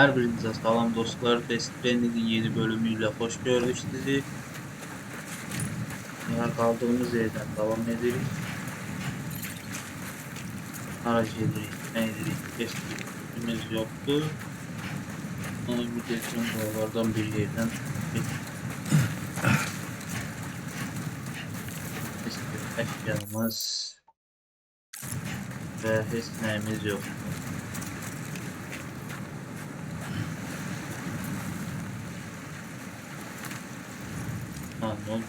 Hər birinizə salam dostlar. Stranding'in yeni bölümüyle hoş gördük sizi. Kaldığımız yerden devam edelim. Aracı edirik, ne edirik, kesinlikimiz yoktu. Onu ümid ediyorum buralardan bir yerden eşyamız ve hiç neyimiz yok. Ha, ne oldu?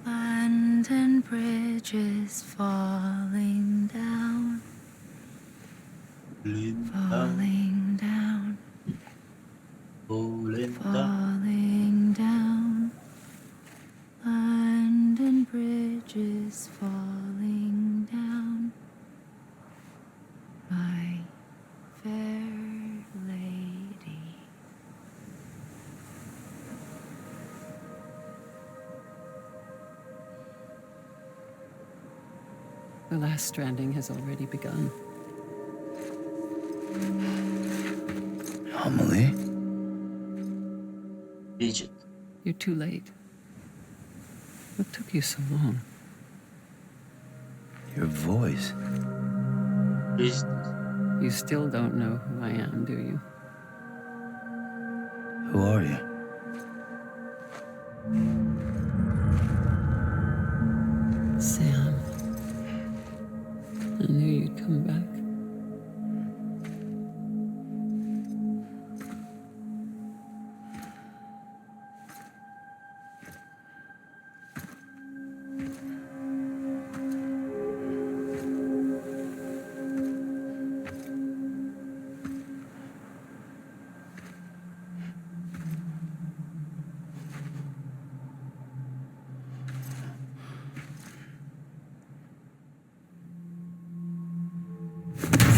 London Bridge is falling down, falling down, falling down. London Bridge is falling down, my fair lady. The last stranding has already begun. Amelie? Bridget. You're too late. What took you so long? Your voice. Bridget. You still don't know who I am, do you? Who are you? Sam. I knew you'd come back.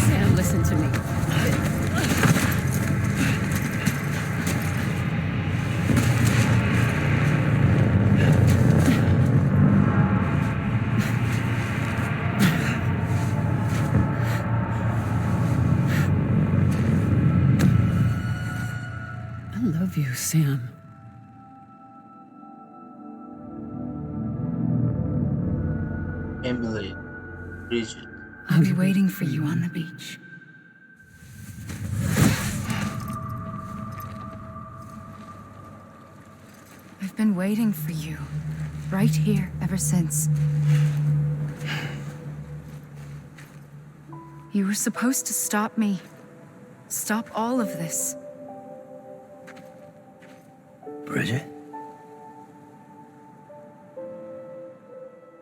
Sam, listen to me. I love you, Sam. Emily. Bridget. I'll be waiting for you on the beach. I've been waiting for you, right here, ever since. You were supposed to stop me. Stop all of this. Bridget?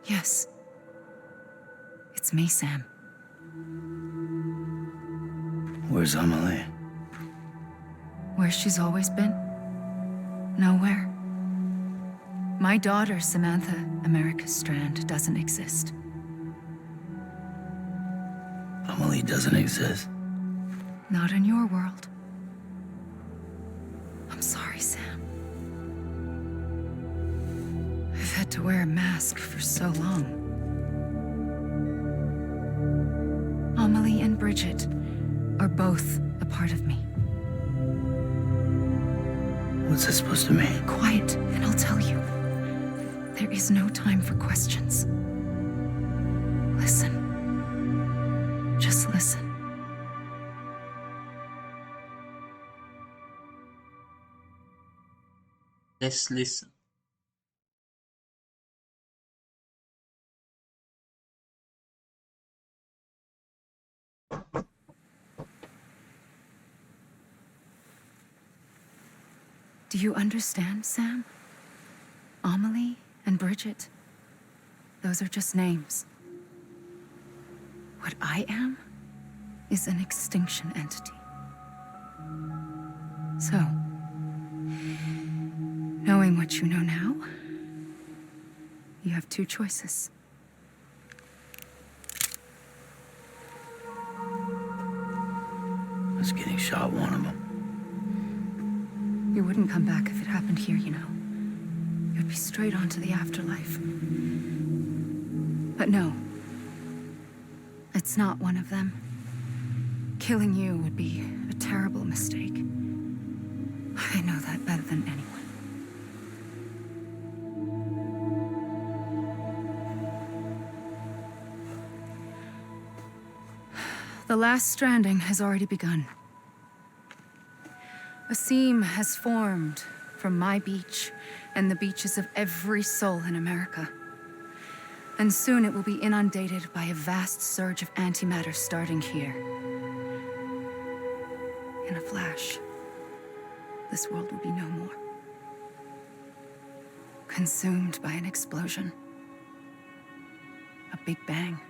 Yes. It's me, Sam. Where's Amelie? Where she's always been? Nowhere. My daughter, Samantha America Strand, doesn't exist. Amelie doesn't exist. Not in your world. I'm sorry, Sam. I've had to wear a mask for so long. Amelie and Bridget are both a part of me. What's that supposed to mean? Quiet, and I'll tell you. There is no time for questions. Listen. Just listen. Let's listen. Do you understand, Sam? Amelie and Bridget, those are just names. What I am is an extinction entity. So, knowing what you know now, you have two choices. come back if it happened here, you know. You'd be straight on to the afterlife. But no. It's not one of them. Killing you would be a terrible mistake. I know that better than anyone. The last stranding has already begun. A seam has formed from my beach and the beaches of every soul in America. And soon it will be inundated by a vast surge of antimatter starting here. In a flash, this world will be no more. Consumed by an explosion. A big bang.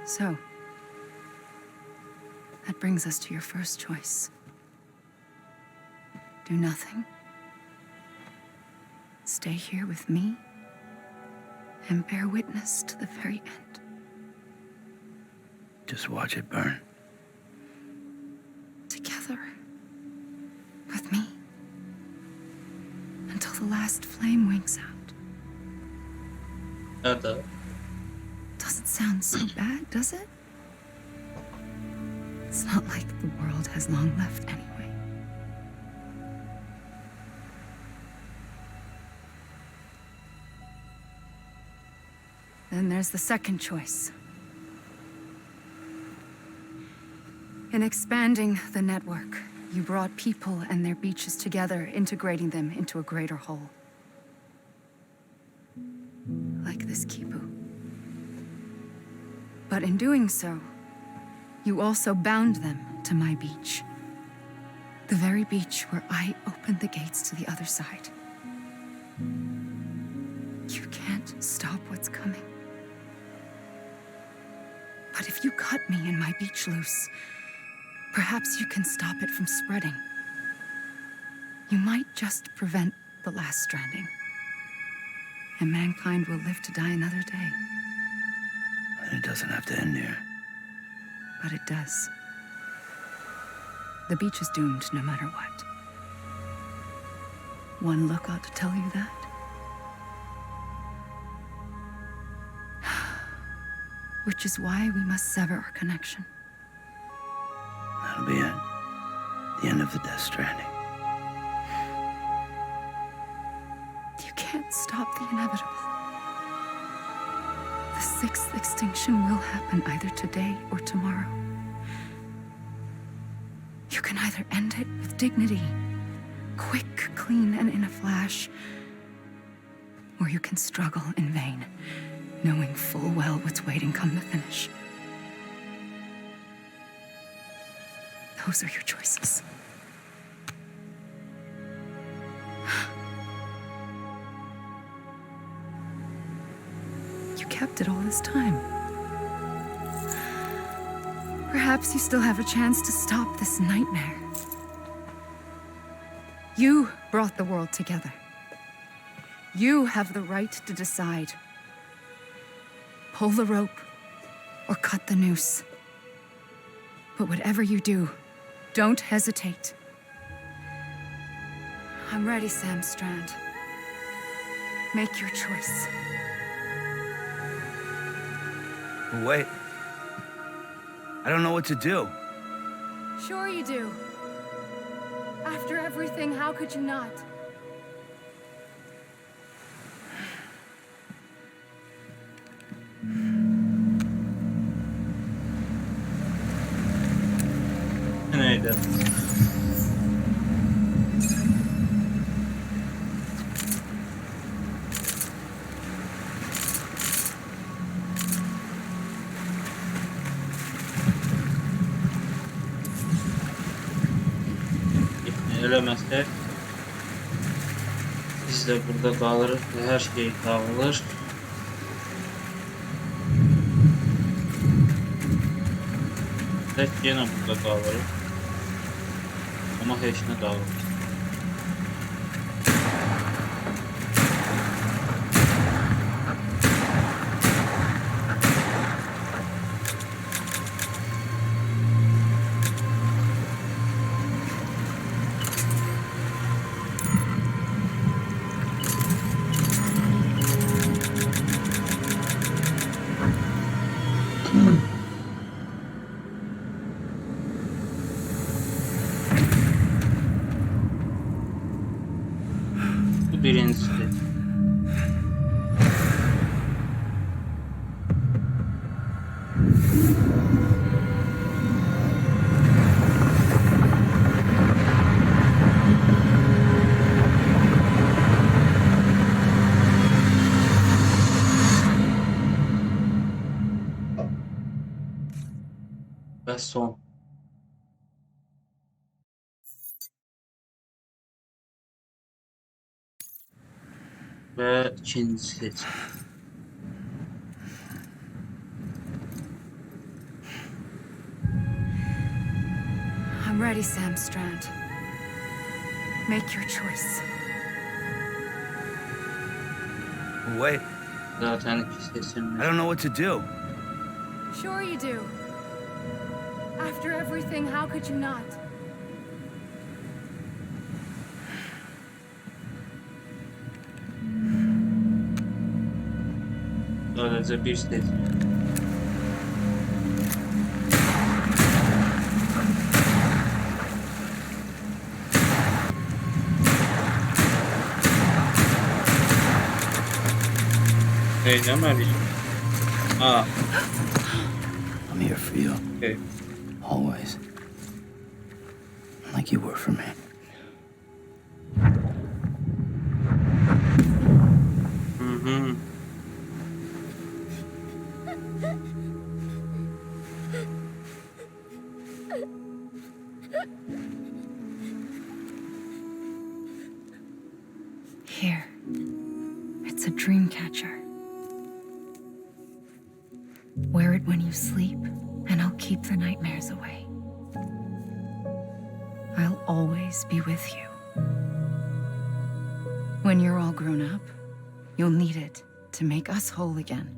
So, that brings us to your first choice. Do nothing. Stay here with me and bear witness to the very end. Just watch it burn. Together. With me. Until the last flame winks out. Doesn't sound so bad, does it? It's not like the world has long left anyway. Then there's the second choice. In expanding the network, you brought people and their beaches together, integrating them into a greater whole. Like this kipu. But in doing so, you also bound them to my beach. The very beach where I opened the gates to the other side. You can't stop what's coming. But if you cut me and my beach loose, perhaps you can stop it from spreading. You might just prevent the last stranding. And mankind will live to die another day. It doesn't have to end here. But it does. The beach is doomed no matter what. One look ought to tell you that. Which is why we must sever our connection. That'll be it. The end of the Death Stranding. You can't stop the inevitable. The sixth extinction will happen either today or tomorrow. You can either end it with dignity, quick, clean, and in a flash, or you can struggle in vain, knowing full well what's waiting come the finish. Those are your choices. You kept it all this time. Perhaps you still have a chance to stop this nightmare. You brought the world together. You have the right to decide. Pull the rope or cut the noose. But whatever you do, don't hesitate. I'm ready, Sam Strand. Make your choice. But wait. I don't know what to do. Sure you do. After everything, how could you not? Neydi? Eləməsək, biz də burada qalırıq və hər şey dağılır. Tək yenə burada qalırıq. Amma heç nə dağılır. ve son. Ve ikinci seçim. I'm ready, Sam Strand. Make your choice. Wait, Zaten iki seçim. I don't know what to do. Sure you do. After everything, how could you not? Sadece bir seçim. Eylemeliyim. Aa, I'm here for you, okay. always. Like you were for me. Hı. Here. It's a dream catcher. Wear it when you sleep, and I'll keep the nightmares away. I'll always be with you. When you're all grown up, you'll need it to make us whole again.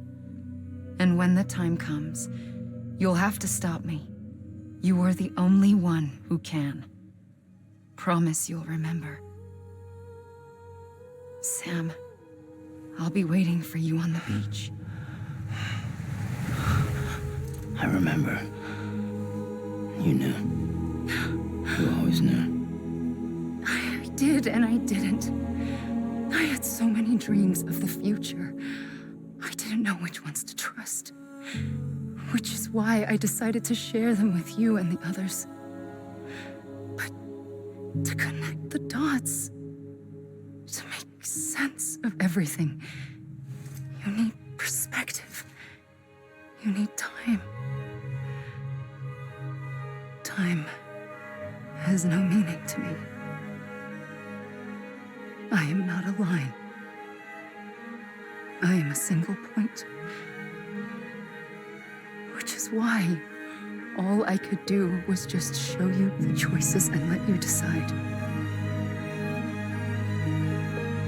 And when the time comes, you'll have to stop me. You are the only one who can. Promise you'll remember. Sam, I'll be waiting for you on the beach. I remember. You knew. You always knew. I did and I didn't. I had so many dreams of the future. I didn't know which ones to trust. Which is why I decided to share them with you and the others. But to connect the dots, to make sense of everything, you need perspective. You need time. Time has no meaning to me. I am not a line. I am a single point. Which is why all I could do was just show you the choices and let you decide.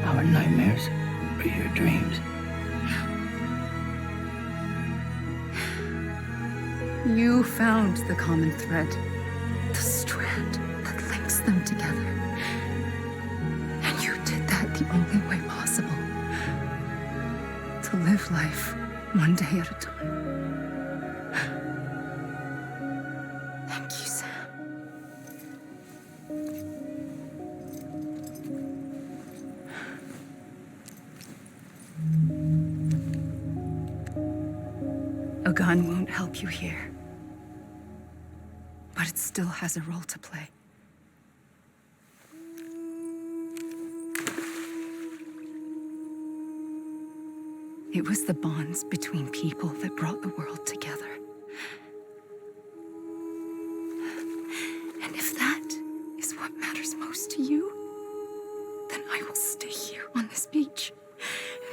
Our nightmares are your dreams. You found the common thread, the strand that links them together. And you did that the only way possible. To live life one day at a time. Thank you, Sam. A gun won't help you here. But it still has a role to play. It was the bonds between people that brought the world together. And if that is what matters most to you, then I will stay here on this beach.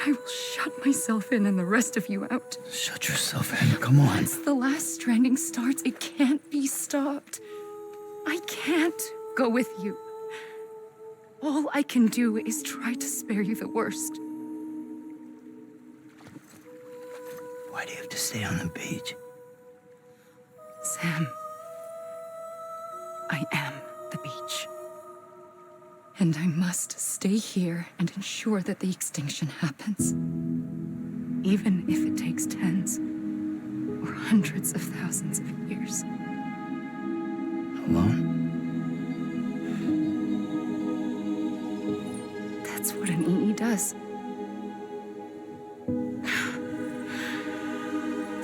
And I will shut myself in and the rest of you out. Shut yourself in, come on. Once the last stranding starts, it can't be stopped. I can't go with you. All I can do is try to spare you the worst. Why do you have to stay on the beach? Sam, I am the beach. And I must stay here and ensure that the extinction happens. Even if it takes tens or hundreds of thousands of years. Alone? That's what an EE does.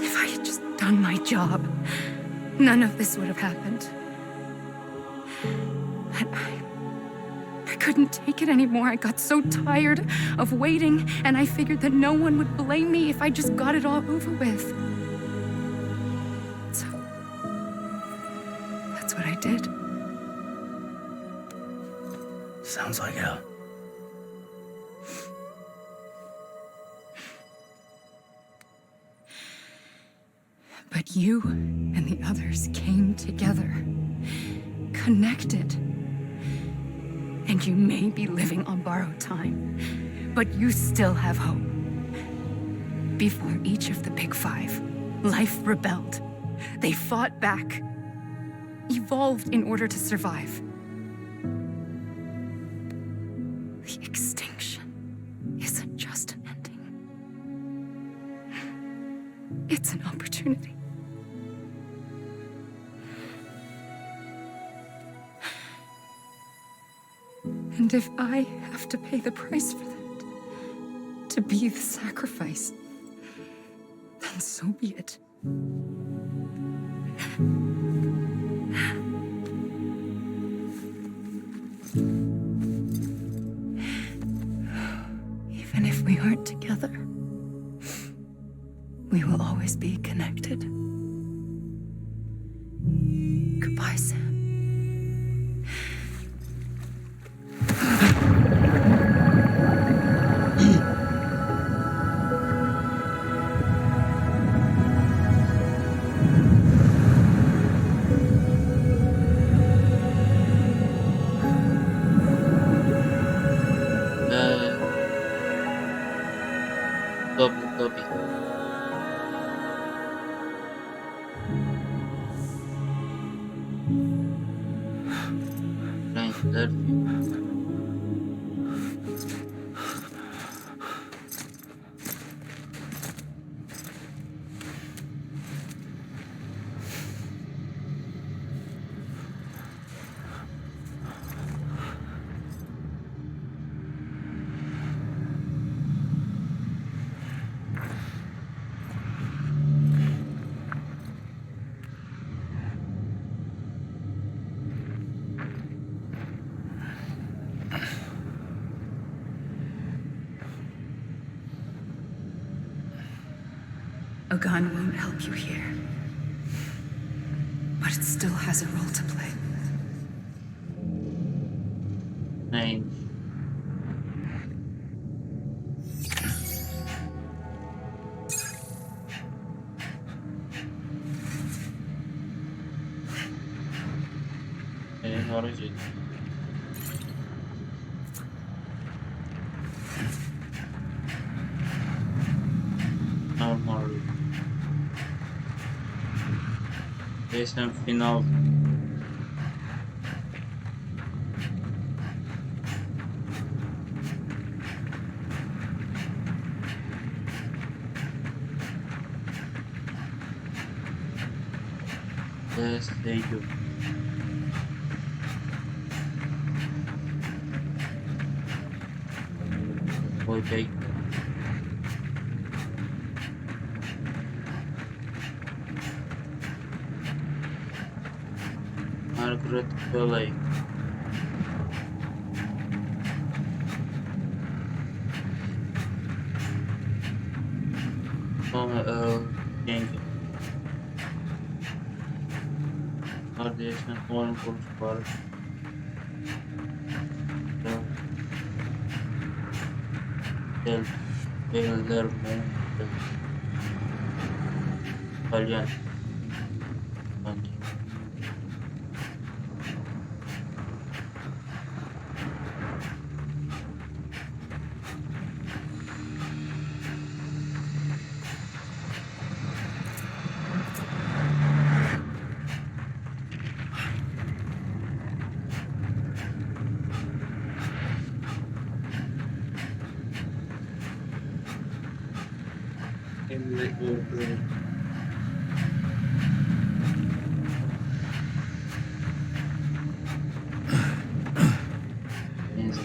If I had just done my job, none of this would have happened. But I couldn't take it anymore. I got so tired of waiting, and I figured that no one would blame me if I just got it all over with. So Sounds like hell. But you and the others came together, connected. And you may be living on borrowed time, but you still have hope. Before each of the Big Five, life rebelled. They fought back, evolved in order to survive. The extinction isn't just an ending. It's an opportunity. And if I have to pay the price for that, to be the sacrifice, then so be it. Even if we aren't together, we will always be connected. Goodbye, Sam. Tabii. Renkler. A gun won't help you here, but it still has a role to play. Neymiş? Arayacağız. Normal. Jestem final. İstədiyim. Boy bek. Margaret Belay. Sonra yenge. Kardeşine oyun kuruş var. Belirler mi? İtalyan. Bence. Emre öldürür. Neyse.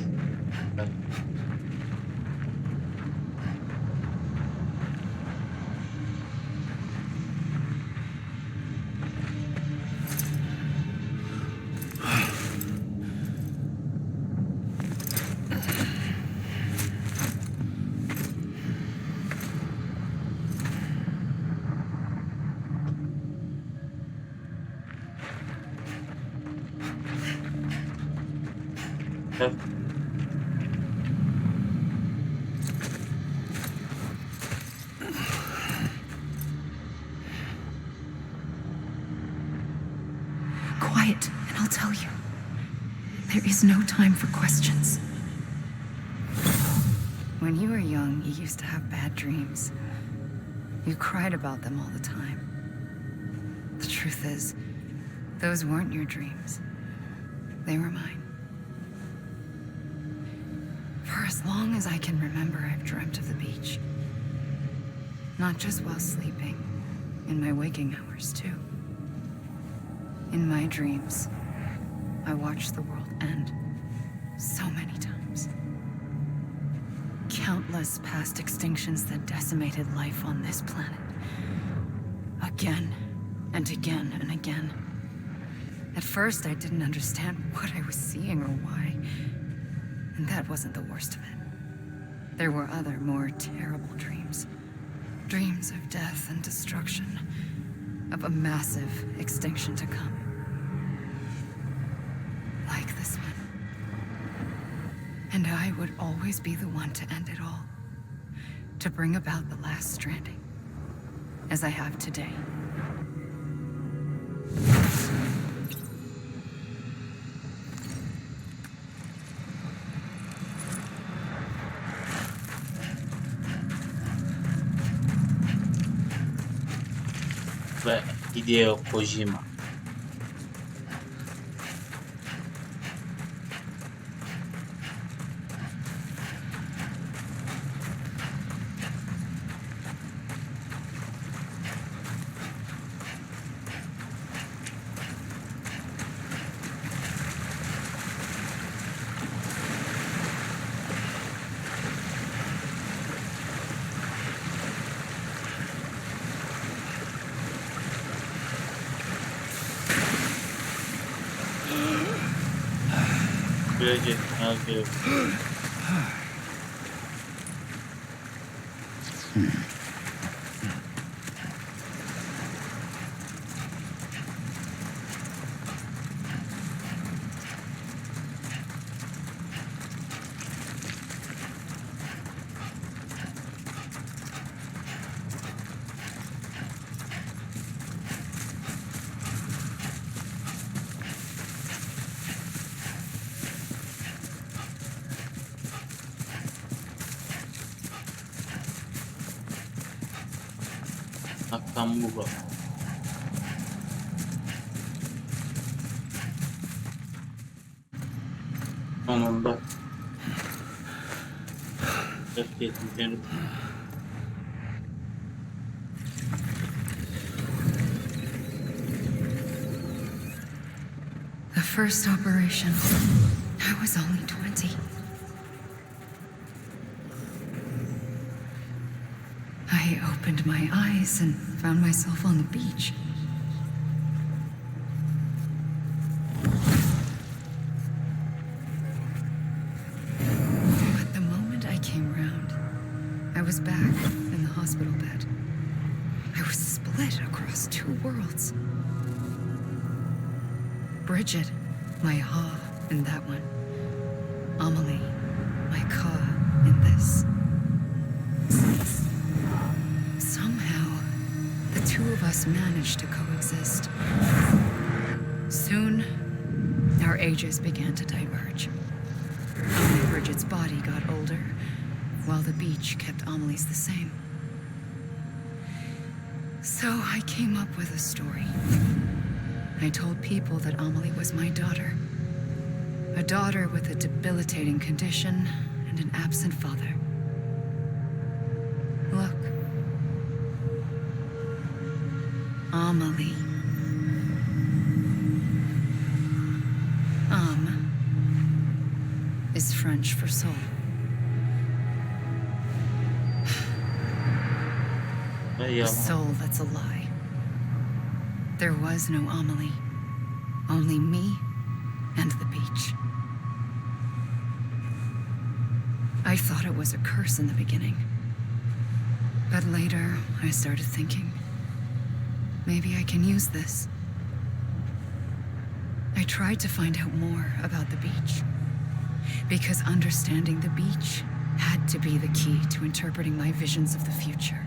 Bak. Evet. quiet, and I'll tell you. There is no time for questions. When you were young, you used to have bad dreams. You cried about them all the time. The truth is, those weren't your dreams. They were mine. For as long as I can remember, I've dreamt of the beach. Not just while sleeping, in my waking hours too. In my dreams, I watched the world end so many times. Countless past extinctions that decimated life on this planet. Again and again and again. At first, I didn't understand what I was seeing or why. And that wasn't the worst of it. There were other, more terrible dreams. Dreams of death and destruction. Of a massive extinction to come. Like this one. And I would always be the one to end it all. To bring about the last stranding. As I have today. Ve Hideo Kojima. Böylece yazıyor. Tam bu bak. Sonunda. Bekleteceğim. The first operation, I was only 20. I opened my eyes and found myself on the beach. But the moment I came round, I was back in the hospital bed. I was split across two worlds. Bridget, my ha in that one. Amelie, my ka in this. Somehow, the two of us managed to coexist. Soon, our ages began to diverge. Only Bridget's body got older, while the beach kept Amelie's the same. So I came up with a story. I told people that Amelie was my daughter. A daughter with a debilitating condition and an absent father. Look. Amelie. Is French for soul. A soul that's a lie. There was no Amelie. Only me and the beach. I thought it was a curse in the beginning. But later, I started thinking, maybe I can use this. I tried to find out more about the beach. Because understanding the beach had to be the key to interpreting my visions of the future.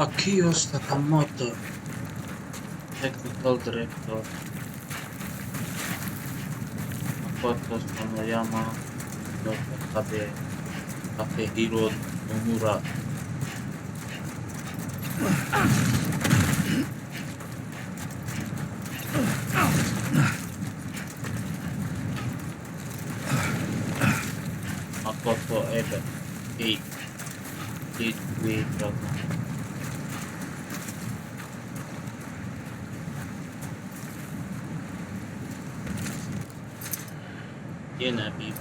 Akios Takamoto, Technical Director, Makoto Sanoyama, Takehiro Nomura. Makoto Ebe, 8 way program. Yine bir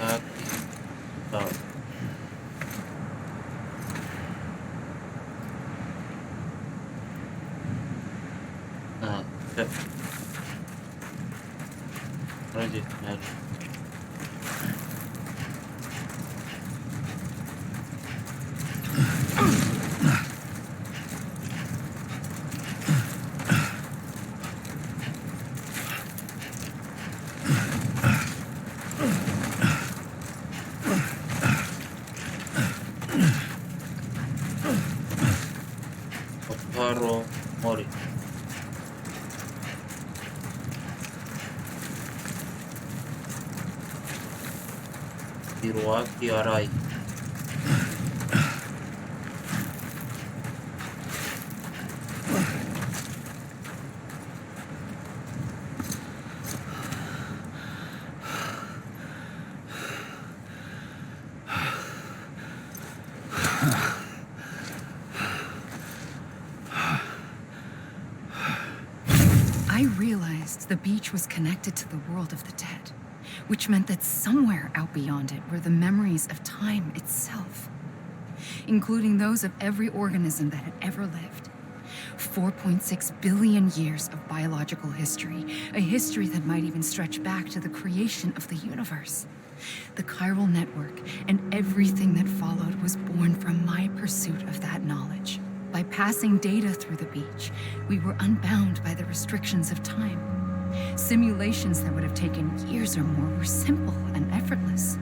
atak Projeler. Otaro Mori. Hiroaki Arai. I realized the beach was connected to the world of the dead, which meant that somewhere out beyond it were the memories of time itself, including those of every organism that had ever lived. 4.6 billion years of biological history, a history that might even stretch back to the creation of the universe. The chiral network and everything that followed was born from my pursuit of that knowledge. By passing data through the beach, we were unbound by the restrictions of time. Simulations that would have taken years or more were simple and effortless.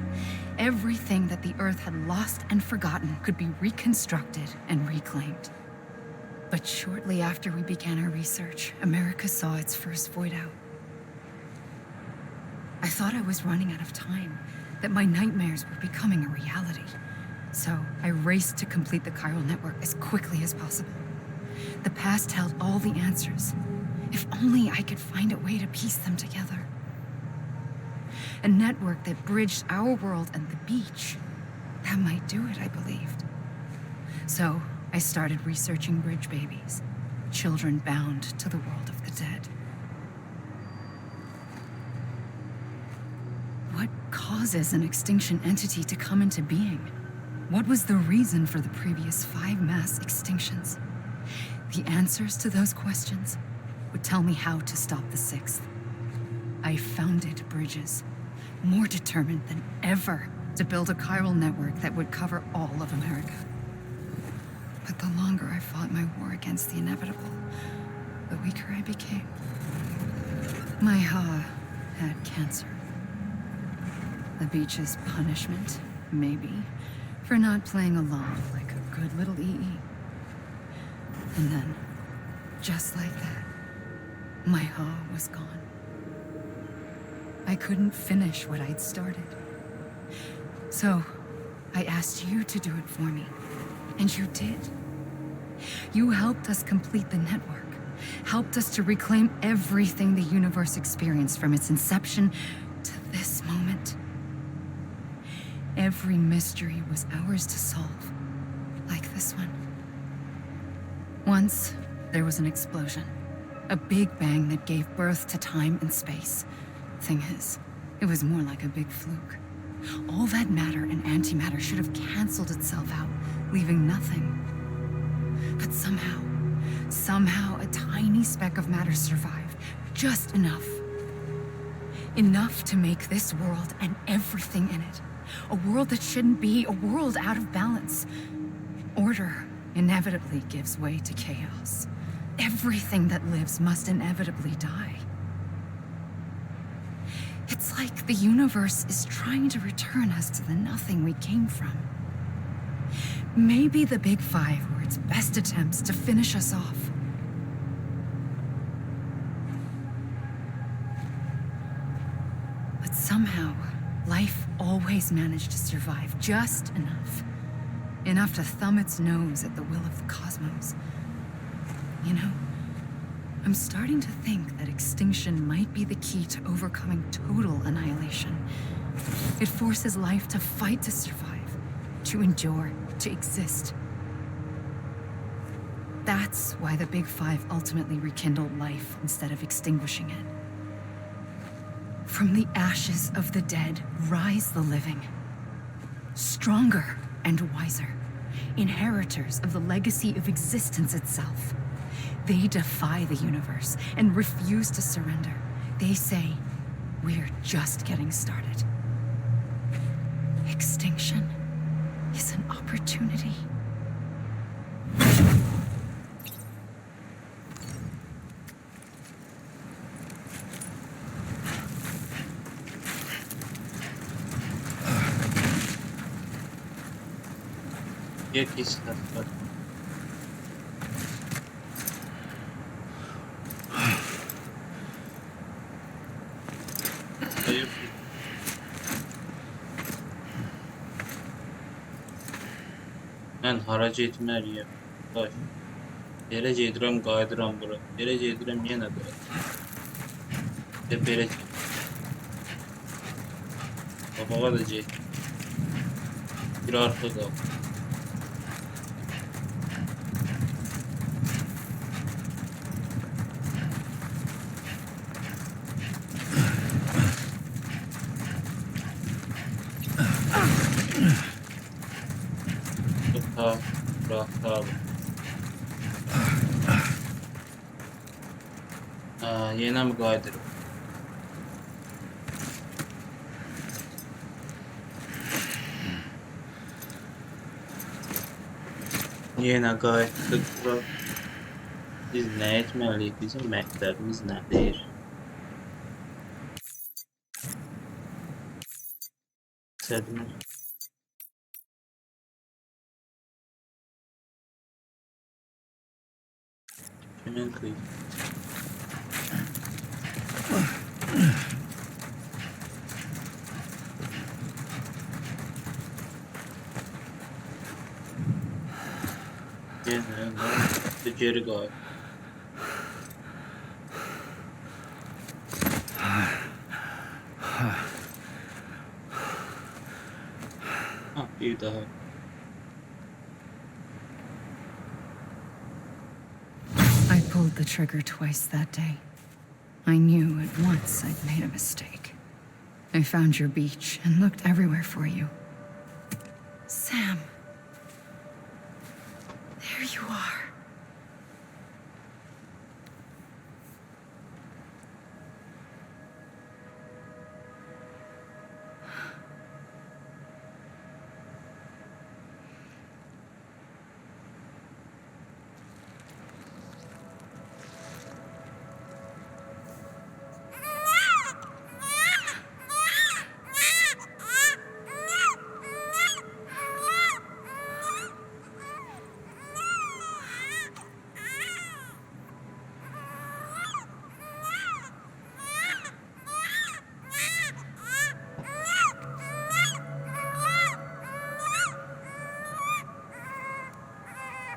Everything that the Earth had lost and forgotten could be reconstructed and reclaimed. But shortly after we began our research, America saw its first void out. I thought I was running out of time, that my nightmares were becoming a reality. So I raced to complete the chiral network as quickly as possible. The past held all the answers. If only I could find a way to piece them together. A network that bridged our world and the beach. That might do it, I believed. So I started researching bridge babies, children bound to the world of the dead. What causes an extinction entity to come into being? What was the reason for the previous 5 mass extinctions? The answers to those questions would tell me how to stop the 6th. I founded bridges, more determined than ever to build a chiral network that would cover all of America. But the longer I fought my war against the inevitable, the weaker I became. My Ha had cancer. The beach's punishment, maybe, for not playing along like a good little EE. And then, just like that, my Ha was gone. I couldn't finish what I'd started. So, I asked you to do it for me, and you did. You helped us complete the network, helped us to reclaim everything the universe experienced from its inception to this moment. Every mystery was ours to solve, like this one. Once, there was an explosion. A big bang that gave birth to time and space. Thing is, it was more like a big fluke. All that matter and antimatter should have canceled itself out, leaving nothing. But somehow a tiny speck of matter survived. Just enough. Enough to make this world and everything in it. A world that shouldn't be, a world out of balance. Order inevitably gives way to chaos. Everything that lives must inevitably die. It's like The universe is trying to return us to the nothing we came from. Maybe the Big Five were its best attempts to finish us off. But somehow, life always managed to survive just enough. Enough to thumb its nose at the will of the cosmos. You know, I'm starting to think that extinction might be the key to overcoming total annihilation. It forces life to fight to survive, to endure, to exist. That's why the Big Five ultimately rekindled life instead of extinguishing it. From the ashes of the dead rise the living. Stronger and wiser. Inheritors of the legacy of existence itself. They defy the universe and refuse to surrender. They say, we're just getting started. Extinction is an opportunity. Jakiś tak. Mən hara getməliyəm? Bax. Belə gedirəm, qayıdıram bura. Belə gedirəm, yenə bura. Belə Babağa da get. Bir arxa qal. Yenə mi qayıdırıq? Yenə qayıtdıq bura. Biz nə etməliyik? Bizim məktəbimiz nədir? Sədmir. Kimin kıyım? Geri gayet. Bir daha. I pulled the trigger twice that day. I knew at once I'd made a mistake. I found your beach and looked everywhere for you. Sam. There you are.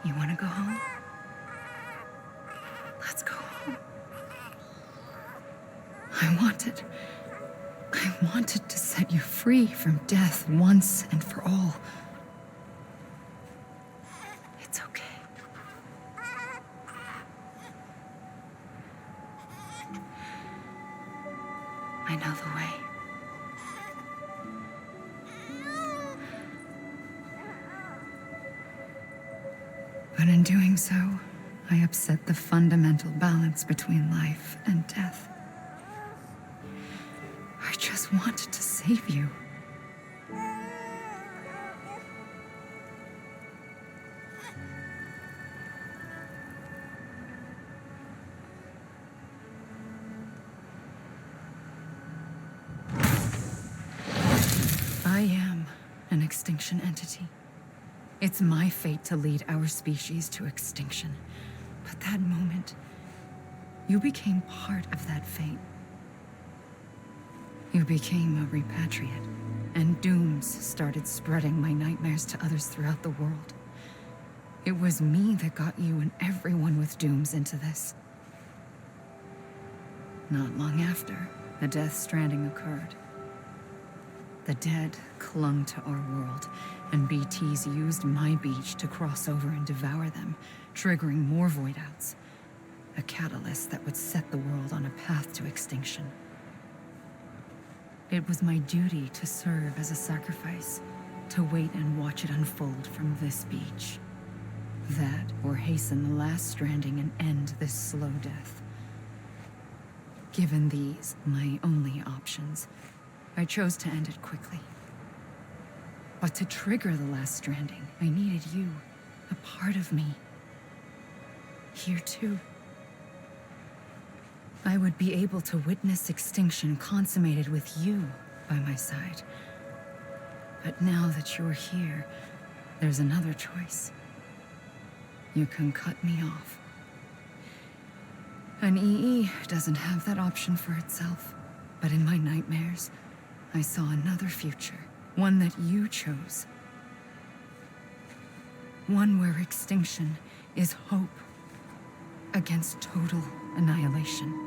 You want to go home? Let's go home. I wanted to set you free from death once and for all. It's okay. I know the way. But in doing so, I upset the fundamental balance between life and death. I just wanted to save you. an extinction entity. It's my fate to lead our species to extinction. But that moment, you became part of that fate. You became a repatriate, and dooms started spreading my nightmares to others throughout the world. It was me that got you and everyone with dooms into this. Not long after, the death stranding occurred. The dead clung to our world, and BTs used my beach to cross over and devour them, triggering more void outs. A catalyst that would set the world on a path to extinction. It was my duty to serve as a sacrifice, to wait and watch it unfold from this beach. That, or hasten the last stranding and end this slow death. Given these, my only options, I chose to end it quickly. But to trigger the last stranding, I needed you, a part of me. Here too. I would be able to witness extinction consummated with you by my side. But now that you're here, there's another choice. You can cut me off. An EE doesn't have that option for itself. But in my nightmares, I saw another future. One that you chose. One where extinction is hope against total annihilation.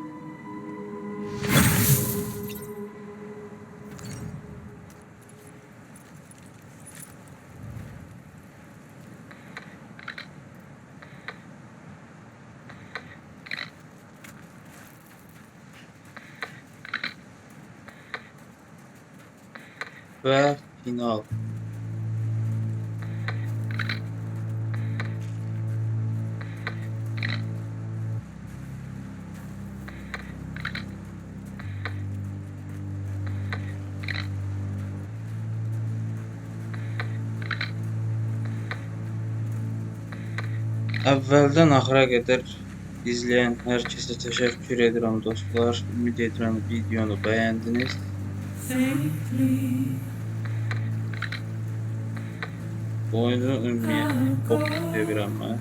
Və final. Əvvəldən axıra qədər izləyən hər kəsə təşəkkür edirəm dostlar. Ümid edirəm videonu bəyəndiniz. Oyunu ümumiyyətlə çox sevirəm mən.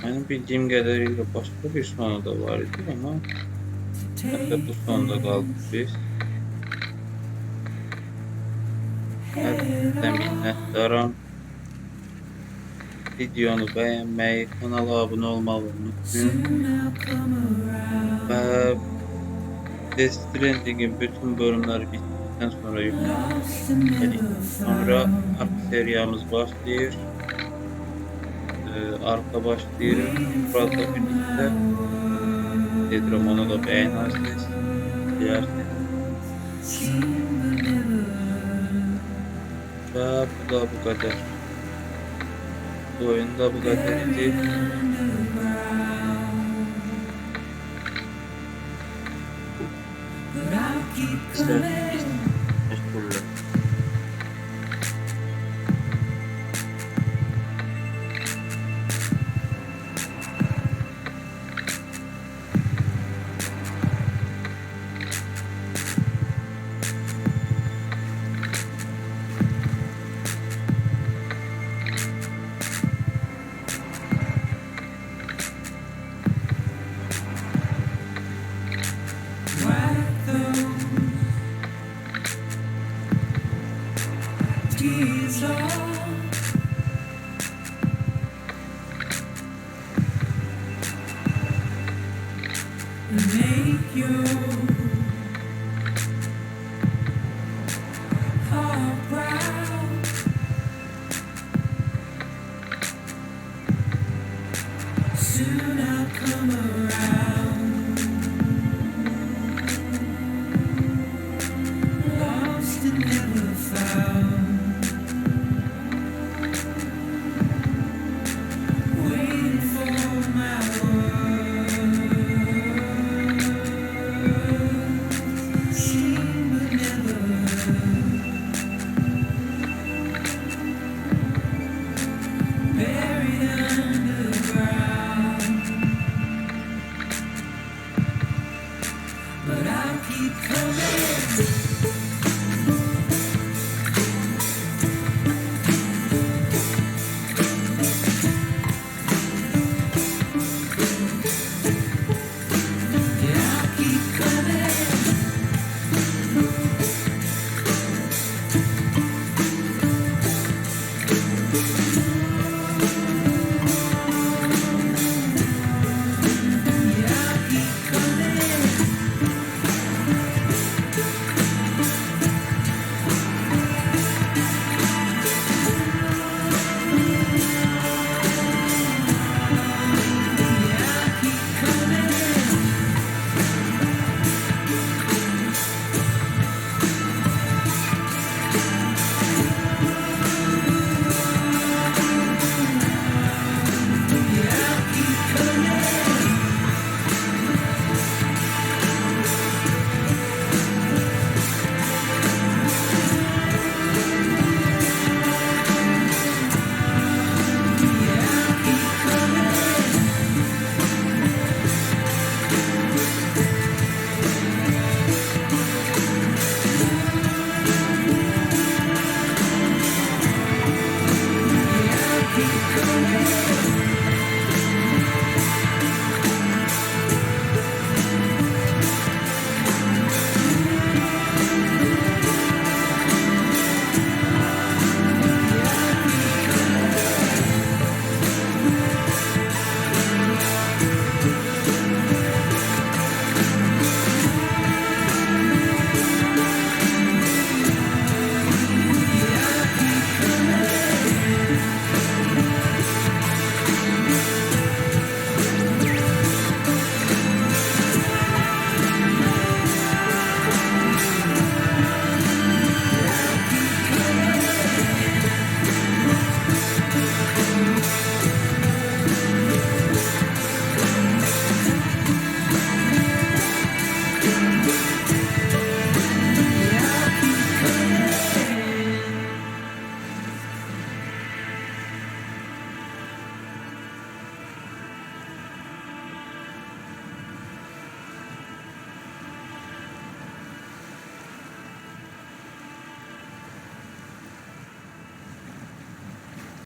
Mənim bildiyim qədərilə başqa bir sonu da var idi, amma hətta bu sonda qaldık biz. Hərkəsə minnətdaram. Videonu bəyənməyi, kanala abunə olmağı unutmayın. Və Stranding'in bütün bölümləri bitdikdən sonra yüklənir. Sonra arka seriyamız başlayır. Arka başlayır. Burada birlikte edirəm, onu da bəyənərsiniz. Və bu da bu qədər. Oyunda bu kadar idi. Teşekkürler. Make you heart proud. Soon I'll come around. Lost and never found. come